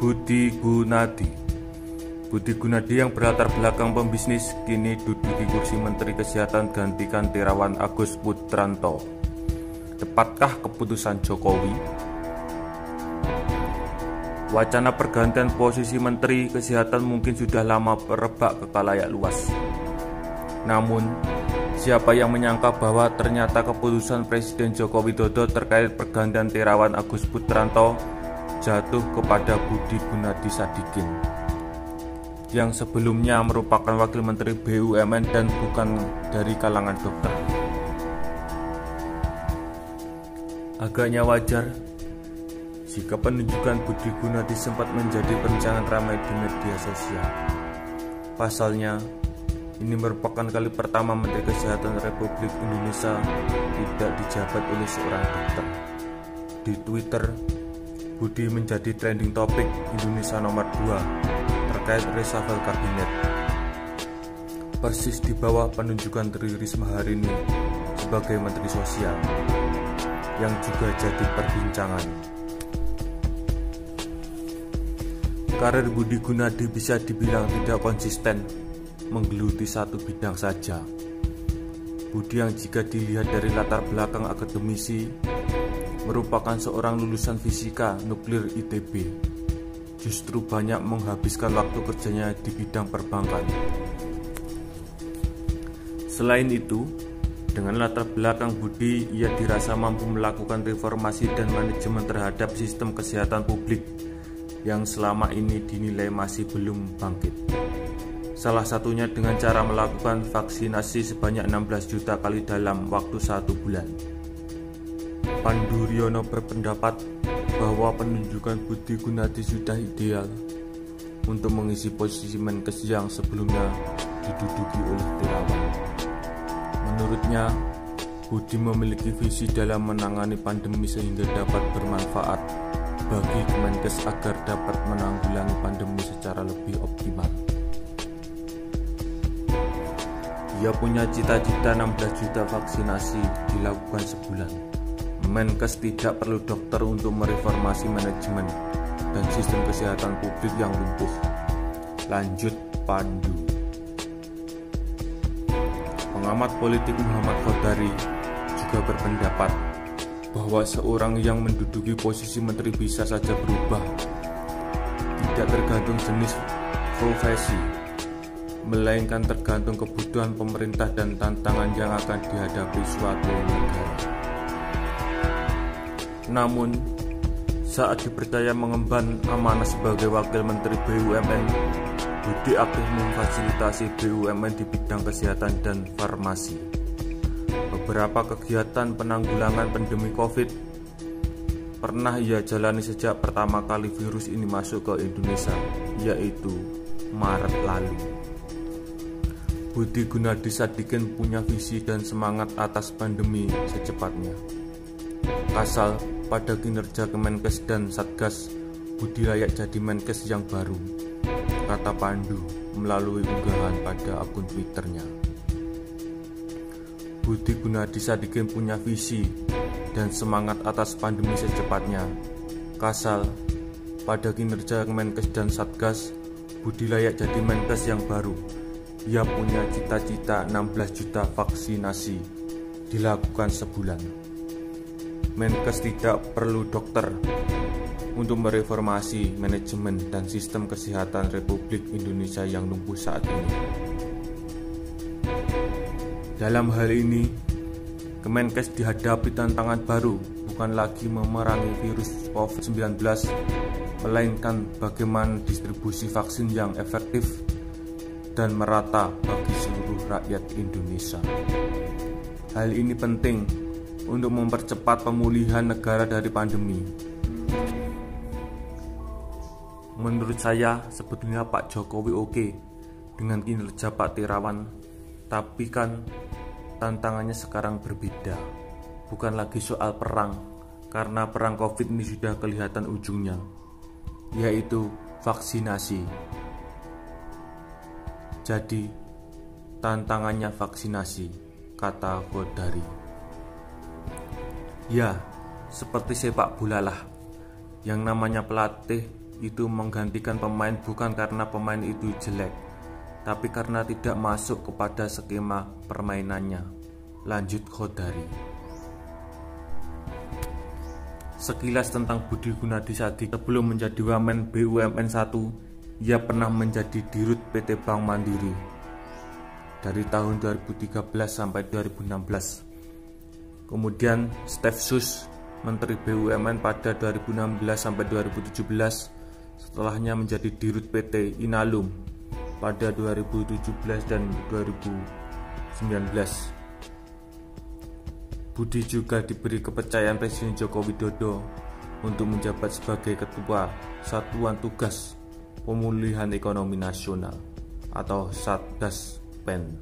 Budi Gunadi. Budi Gunadi yang berlatar belakang pembisnis kini duduki kursi Menteri Kesehatan gantikan Terawan Agus Putranto. Tepatkah keputusan Jokowi? Wacana pergantian posisi Menteri Kesehatan mungkin sudah lama merebak ke khalayak luas. Namun, siapa yang menyangka bahwa ternyata keputusan Presiden Joko Widodo terkait pergantian Terawan Agus Putranto jatuh kepada Budi Gunadi Sadikin, yang sebelumnya merupakan Wakil Menteri BUMN dan bukan dari kalangan dokter. Agaknya wajar jika penunjukan Budi Gunadi sempat menjadi perbincangan ramai di media sosial. Pasalnya, ini merupakan kali pertama Menteri Kesehatan Republik Indonesia tidak dijabat oleh seorang dokter. Di Twitter, Budi menjadi trending topik Indonesia nomor 2 terkait reshuffle kabinet. Persis di bawah penunjukan Tri Risma hari ini sebagai Menteri Sosial, yang juga jadi perbincangan. Karir Budi Gunadi bisa dibilang tidak konsisten menggeluti satu bidang saja. Budi yang jika dilihat dari latar belakang akademisi merupakan seorang lulusan fisika nuklir ITB, justru banyak menghabiskan waktu kerjanya di bidang perbankan. Selain itu, dengan latar belakang Budi, ia dirasa mampu melakukan reformasi dan manajemen terhadap sistem kesehatan publik yang selama ini dinilai masih belum bangkit. Salah satunya dengan cara melakukan vaksinasi sebanyak 16 juta kali dalam waktu 1 bulan. Pandu Riono berpendapat bahwa penunjukan Budi Gunadi sudah ideal untuk mengisi posisi Menkes yang sebelumnya diduduki oleh Terawan. Menurutnya, Budi memiliki visi dalam menangani pandemi sehingga dapat bermanfaat bagi Kemenkes agar dapat menanggulangi pandemi secara lebih optimal. Ia punya cita-cita 16 juta vaksinasi dilakukan sebulan. Menkes tidak perlu dokter untuk mereformasi manajemen dan sistem kesehatan publik yang lumpuh. Lanjut Pandu. Pengamat politik Muhammad Khodari juga berpendapat bahwa seorang yang menduduki posisi menteri bisa saja berubah, tidak tergantung jenis profesi, melainkan tergantung kebutuhan pemerintah dan tantangan yang akan dihadapi suatu negara. Namun, saat dipercaya mengemban amanah sebagai Wakil Menteri BUMN, Budi aktif memfasilitasi BUMN di bidang kesehatan dan farmasi. Beberapa kegiatan penanggulangan pandemi COVID pernah ia jalani sejak pertama kali virus ini masuk ke Indonesia, yaitu Maret lalu. Budi Gunadi Sadikin punya visi dan semangat atas pandemi secepatnya. Kasal pada kinerja Kemenkes dan Satgas, Budi layak jadi Menkes yang baru, kata Pandu melalui unggahan pada akun Twitternya. Budi Gunadi Sadikin punya visi dan semangat atas pandemi secepatnya. Kasal pada kinerja Kemenkes dan Satgas, Budi layak jadi Menkes yang baru. Ia punya cita-cita 16 juta vaksinasi dilakukan sebulan. Menkes tidak perlu dokter untuk mereformasi manajemen dan sistem kesehatan Republik Indonesia yang lumpuh saat ini. Dalam hal ini, Kemenkes dihadapi tantangan baru, bukan lagi memerangi virus COVID-19, melainkan bagaimana distribusi vaksin yang efektif dan merata bagi seluruh rakyat Indonesia. Hal ini penting untuk mempercepat pemulihan negara dari pandemi. Menurut saya, sebetulnya Pak Jokowi oke dengan kinerja Pak Terawan, tapi kan tantangannya sekarang berbeda. Bukan lagi soal perang, karena perang COVID ini sudah kelihatan ujungnya, yaitu vaksinasi. Jadi, tantangannya vaksinasi, kata Khodari. Ya, seperti sepak bola lah. Yang namanya pelatih itu menggantikan pemain bukan karena pemain itu jelek, tapi karena tidak masuk kepada skema permainannya. Lanjut Khodari. Sekilas tentang Budi Gunadi Sadikin. Sebelum menjadi Wamen BUMN 1, ia pernah menjadi Dirut PT Bank Mandiri dari tahun 2013 sampai 2016. Kemudian Stefsus Menteri BUMN pada 2016 sampai 2017, setelahnya menjadi Dirut PT Inalum pada 2017 dan 2019. Budi juga diberi kepercayaan Presiden Joko Widodo untuk menjabat sebagai Ketua Satuan Tugas Pemulihan Ekonomi Nasional atau Satgas PEN.